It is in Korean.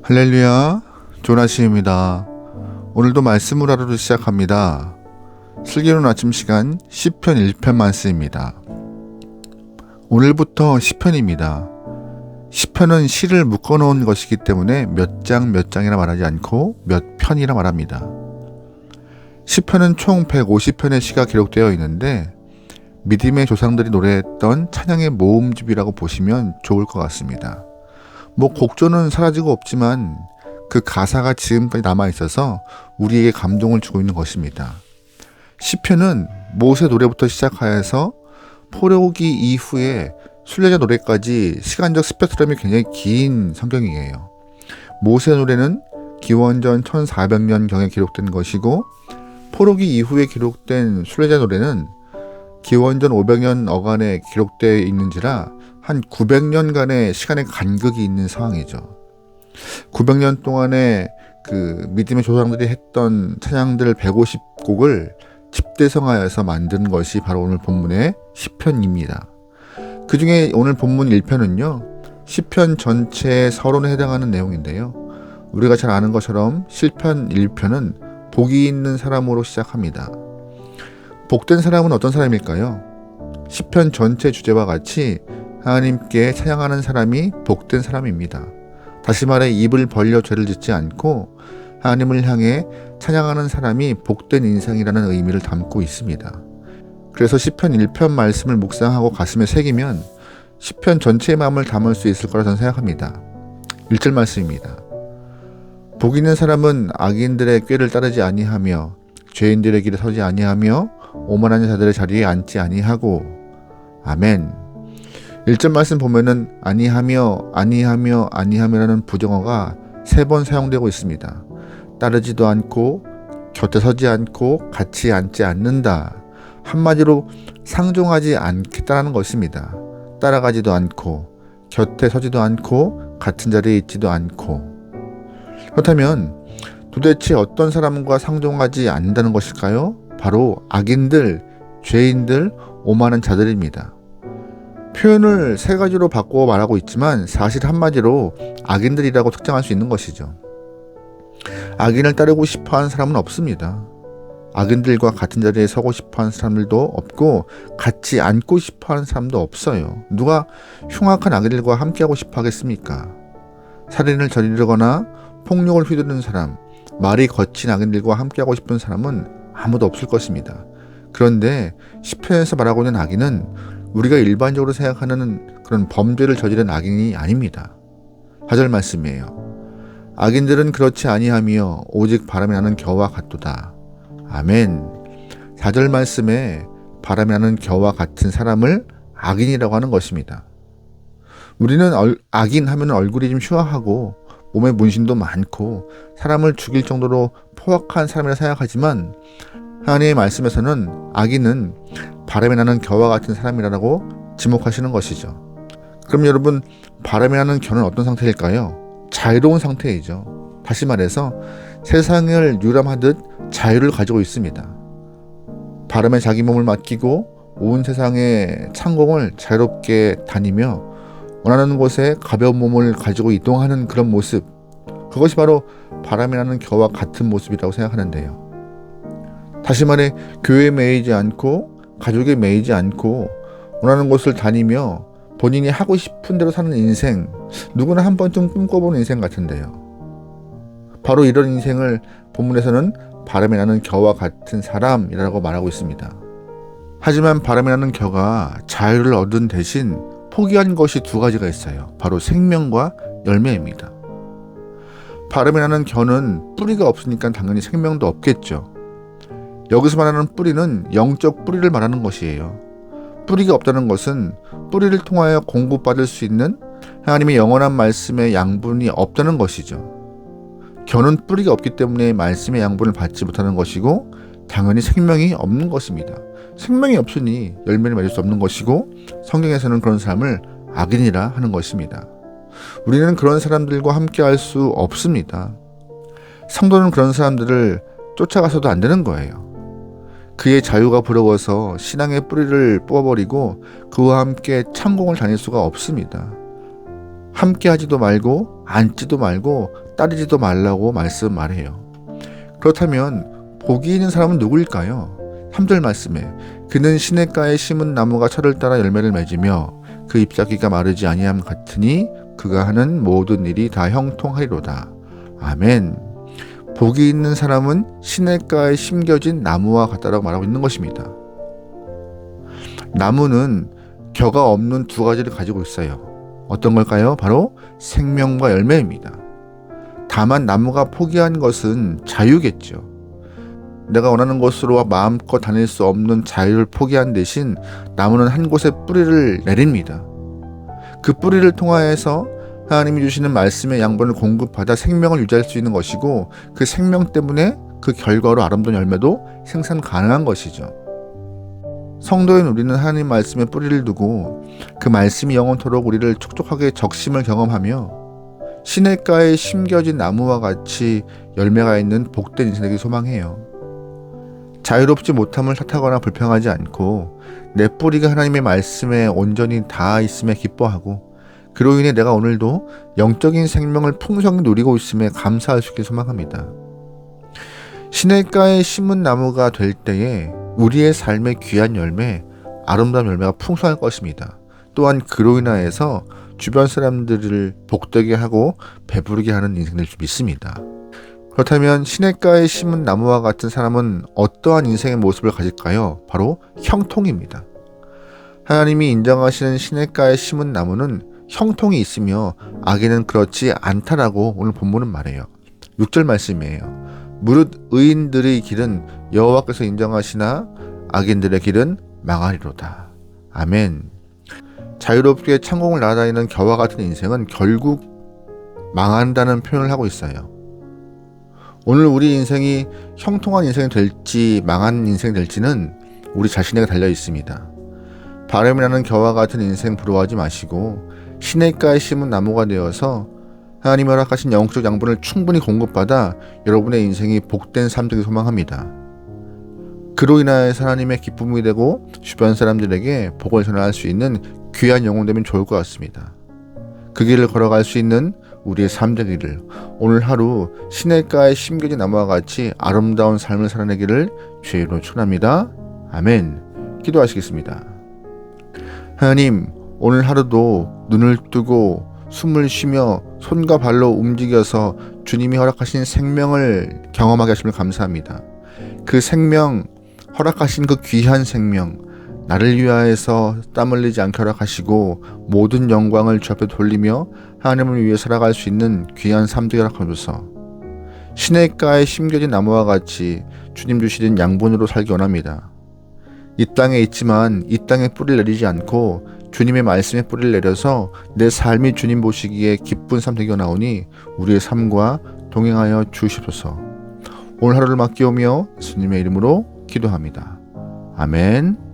할렐루야, 조나시입니다. 오늘도 말씀을 하루를 시작합니다. 슬기로운 아침 시간 시편 1편 말씀입니다. 오늘부터 시편입니다. 시편은 시를 묶어놓은 것이기 때문에 몇 장이라 말하지 않고 몇 편이라 말합니다. 시편은 총 150편의 시가 기록되어 있는데 믿음의 조상들이 노래했던 찬양의 모음집이라고 보시면 좋을 것 같습니다. 곡조는 사라지고 없지만 그 가사가 지금까지 남아있어서 우리에게 감동을 주고 있는 것입니다. 시편은 모세 노래부터 시작하여서 포로기 이후에 순례자 노래까지 시간적 스펙트럼이 굉장히 긴 성경이에요. 모세 노래는 기원전 1400년경에 기록된 것이고 포로기 이후에 기록된 순례자 노래는 기원전 500년 어간에 기록되어 있는지라 한 900년간의 시간의 간극이 있는 상황이죠. 900년 동안에 그 믿음의 조상들이 했던 찬양들 150곡을 집대성하여서 만든 것이 바로 오늘 본문의 시편입니다. 그 중에 오늘 본문 1편은요, 시편 전체의 서론에 해당하는 내용인데요. 우리가 잘 아는 것처럼 시편 1편은 복이 있는 사람으로 시작합니다. 복된 사람은 어떤 사람일까요? 시편 전체 주제와 같이 하나님께 찬양하는 사람이 복된 사람입니다. 다시 말해 입을 벌려 죄를 짓지 않고 하나님을 향해 찬양하는 사람이 복된 인생이라는 의미를 담고 있습니다. 그래서 시편 1편 말씀을 묵상하고 가슴에 새기면 시편 전체의 마음을 담을 수 있을 거라 저는 생각합니다. 1절 말씀입니다. 복 있는 사람은 악인들의 꾀를 따르지 아니하며 죄인들의 길에 서지 아니하며 오만한 자들의 자리에 앉지 아니하고. 아멘. 1절 말씀 보면은 아니하며라는 부정어가 3번 사용되고 있습니다. 따르지도 않고 곁에 서지 않고 같이 앉지 않는다. 한마디로 상종하지 않겠다는 것입니다. 따라가지도 않고 곁에 서지도 않고 같은 자리에 있지도 않고. 그렇다면 도대체 어떤 사람과 상종하지 않는다는 것일까요? 바로 악인들, 죄인들, 오만한 자들입니다. 표현을 3가지로 바꾸어 말하고 있지만 사실 한마디로 악인들이라고 특정할 수 있는 것이죠. 악인을 따르고 싶어하는 사람은 없습니다. 악인들과 같은 자리에 서고 싶어하는 사람들도 없고 같이 앉고 싶어하는 사람도 없어요. 누가 흉악한 악인들과 함께하고 싶어 하겠습니까? 살인을 저지르거나 폭력을 휘두르는 사람, 말이 거친 악인들과 함께하고 싶은 사람은 아무도 없을 것입니다. 그런데 시편에서 말하고 있는 악인은 우리가 일반적으로 생각하는 그런 범죄를 저지른 악인이 아닙니다. 4절 말씀이에요. 악인들은 그렇지 아니하며 오직 바람이 나는 겨와 같도다. 아멘. 4절 말씀에 바람이 나는 겨와 같은 사람을 악인이라고 하는 것입니다. 우리는 악인 하면 얼굴이 좀 흉하고 몸에 문신도 많고 사람을 죽일 정도로 포악한 사람이라 생각하지만 하나님의 말씀에서는 악인은 바람이 나는 겨와 같은 사람이라고 지목하시는 것이죠. 그럼 여러분, 바람이 나는 겨는 어떤 상태일까요? 자유로운 상태이죠. 다시 말해서 세상을 유람하듯 자유를 가지고 있습니다. 바람에 자기 몸을 맡기고 온 세상의 창공을 자유롭게 다니며 원하는 곳에 가벼운 몸을 가지고 이동하는 그런 모습, 그것이 바로 바람이 나는 겨와 같은 모습이라고 생각하는데요. 다시 말해 교회에 매이지 않고 가족에 매이지 않고 원하는 곳을 다니며 본인이 하고 싶은 대로 사는 인생, 누구나 한 번쯤 꿈꿔본 인생 같은데요. 바로 이런 인생을 본문에서는 바람이 나는 겨와 같은 사람이라고 말하고 있습니다. 하지만 바람이 나는 겨가 자유를 얻은 대신 포기한 것이 2가지가 있어요. 바로 생명과 열매입니다. 바람이 나는 겨는 뿌리가 없으니까 당연히 생명도 없겠죠. 여기서 말하는 뿌리는 영적 뿌리를 말하는 것이에요. 뿌리가 없다는 것은 뿌리를 통하여 공급받을 수 있는 하나님의 영원한 말씀의 양분이 없다는 것이죠. 겨는 뿌리가 없기 때문에 말씀의 양분을 받지 못하는 것이고 당연히 생명이 없는 것입니다. 생명이 없으니 열매를 맺을 수 없는 것이고 성경에서는 그런 사람을 악인이라 하는 것입니다. 우리는 그런 사람들과 함께 할 수 없습니다. 성도는 그런 사람들을 쫓아가서도 안 되는 거예요. 그의 자유가 부러워서 신앙의 뿌리를 뽑아버리고 그와 함께 창공을 다닐 수가 없습니다. 함께 하지도 말고 앉지도 말고 따르지도 말라고 말해요. 그렇다면 복이 있는 사람은 누구일까요? 3절 말씀에 그는 시냇가에 심은 나무가 철을 따라 열매를 맺으며 그 잎사귀가 마르지 아니함 같으니 그가 하는 모든 일이 다 형통하리로다. 아멘. 복이 있는 사람은 시냇가에 심겨진 나무와 같다라고 말하고 있는 것입니다. 나무는 겨가 없는 두 가지를 가지고 있어요. 어떤 걸까요? 바로 생명과 열매입니다. 다만 나무가 포기한 것은 자유겠죠. 내가 원하는 곳으로 마음껏 다닐 수 없는 자유를 포기한 대신 나무는 한 곳에 뿌리를 내립니다. 그 뿌리를 통하여서 하나님이 주시는 말씀의 양분을 공급하다 생명을 유지할 수 있는 것이고 그 생명 때문에 그 결과로 아름다운 열매도 생산 가능한 것이죠. 성도인 우리는 하나님 말씀에 뿌리를 두고 그 말씀이 영원토록 우리를 촉촉하게 적심을 경험하며 시냇가에 심겨진 나무와 같이 열매가 있는 복된 인생 되길 소망해요. 자유롭지 못함을 탓하거나 불평하지 않고 내 뿌리가 하나님의 말씀에 온전히 닿아 있음에 기뻐하고 그로 인해 내가 오늘도 영적인 생명을 풍성히 누리고 있음에 감사할 수 있길 소망합니다. 시냇가에 심은 나무가 될 때에 우리의 삶의 귀한 열매, 아름다운 열매가 풍성할 것입니다. 또한 그로 인하여서 주변 사람들을 복되게 하고 배부르게 하는 인생 될 줄 믿습니다. 그렇다면 시냇가에 심은 나무와 같은 사람은 어떠한 인생의 모습을 가질까요? 바로 형통입니다. 하나님이 인정하시는 시냇가에 심은 나무는 형통이 있으며 악에는 그렇지 않다라고 오늘 본문은 말해요. 6절 말씀이에요. 무릇 의인들의 길은 여호와께서 인정하시나 악인들의 길은 망하리로다. 아멘. 자유롭게 천국을 날아다니는 겨와 같은 인생은 결국 망한다는 표현을 하고 있어요. 오늘 우리 인생이 형통한 인생이 될지 망한 인생이 될지는 우리 자신에게 달려 있습니다. 바람이 나는 겨와 같은 인생 부러워하지 마시고 시냇가에 심은 나무가 되어서 하나님이 허락하신 영적 양분을 충분히 공급받아 여러분의 인생이 복된 삶 되길 소망합니다. 그로 인하여서 하나님의 기쁨이 되고 주변 사람들에게 복을 전할 수 있는 귀한 영혼 되면 좋을 것 같습니다. 그 길을 걸어갈 수 있는 우리의 삶 되기를 오늘 하루 시냇가에 심겨진 나무와 같이 아름다운 삶을 살아내기를 주의 이름으로 축원합니다. 아멘. 기도하시겠습니다. 하나님, 오늘 하루도 눈을 뜨고 숨을 쉬며 손과 발로 움직여서 주님이 허락하신 생명을 경험하게 하심을 감사합니다. 그 생명, 허락하신 그 귀한 생명, 나를 위하여서 땀 흘리지 않게 허락하시고 모든 영광을 주 앞에 돌리며 하나님을 위해 살아갈 수 있는 귀한 삶 되게 허락하소서. 시냇가에 심겨진 나무와 같이 주님 주시는 양분으로 살기 원합니다. 이 땅에 있지만 이 땅에 뿌리를 내리지 않고 주님의 말씀에 뿌리를 내려서 내 삶이 주님 보시기에 기쁜 삶 되게 나오니 우리의 삶과 동행하여 주시옵소서. 오늘 하루를 맡기오며 예수님의 이름으로 기도합니다. 아멘.